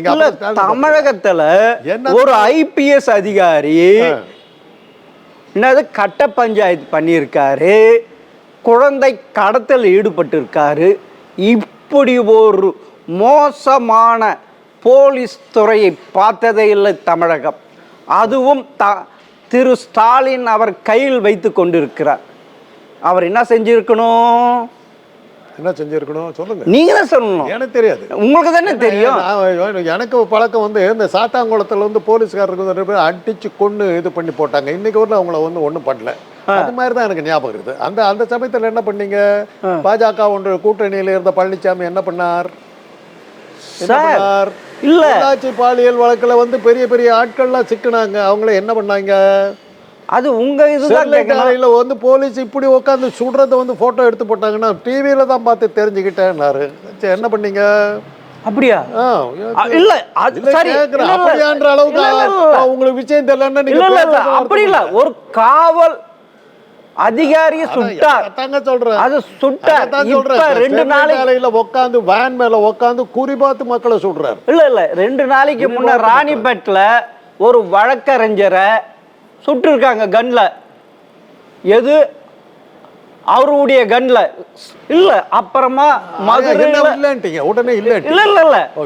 தமிழகத்துல ஒரு ஐபிஎஸ் அதிகாரி என்னது கட்ட பஞ்சாயத்து பண்ணியிருக்காரு, குழந்தை கடத்தல் ஈடுபட்டிருக்காரு. இப்படி ஒரு மோசமான போலீஸ் துறையை பார்த்ததே இல்லை தமிழகம். அதுவும் திரு ஸ்டாலின் அவர் கையில் வைத்து கொண்டிருக்கிறார். அவர் என்ன செஞ்சிருக்கணும்? என்ன செஞ்சிருக்கணும் சொல்லுங்க. நீங்க தான் சொல்லணும். எனக்கு தெரியாது, உங்களுக்கு தானே தெரியும். எனக்கு பழக்கம் இந்த சாத்தாங்குளத்தில் போலீஸ்காரருக்கு அடிச்சு கொண்டு இது பண்ணி போட்டாங்க. இன்னைக்கு ஊரில் அவங்கள ஒன்றும் பண்ணல. அது மாதிரி தான் எனக்கு ஞாபகம் இருக்குது. அந்த சமயத்தில் என்ன பண்ணீங்க? பாஜக ஒன்று கூட்டணியில் இருந்த பழனிசாமி என்ன பண்ணார்? உள்ளாட்சி பாலியல் வழக்கில் பெரிய பெரிய ஆட்கள்லாம் சிக்கினாங்க. அவங்கள என்ன பண்ணாங்க? அது உங்க இதுல போலீஸ் இப்படி உட்காந்து சுடுறத போட்டோ எடுத்து போட்டாங்கன்னா டிவியில தான் பார்த்து தெரிஞ்சுக்கிட்டேன்னாரு. என்ன பண்ணீங்க? அப்படியா? இல்ல அப்படின்ற அளவுக்கு உங்களுக்கு விஷயம் தெரியலன்னா நீங்க அப்படி இல்ல. ஒரு காவல் அதிகாரியை சுட்டார் தாங்க சொல்றேன். அது சுட்டார். இப்ப 2 நாளைக்கு உட்காந்து வேன் மேல உட்காந்து குறிபாத்து மக்களை சுடுறாரு. இல்ல 2 நாளைக்கு முன்ன ராணிப்பேட்ல ஒரு வழக்கறிஞரை சுட்டு இருக்காங்க கன்ல. எது? அவருடைய கன்ல இல்ல. அப்புறமா மதுரை உடனே இல்ல இல்ல இல்ல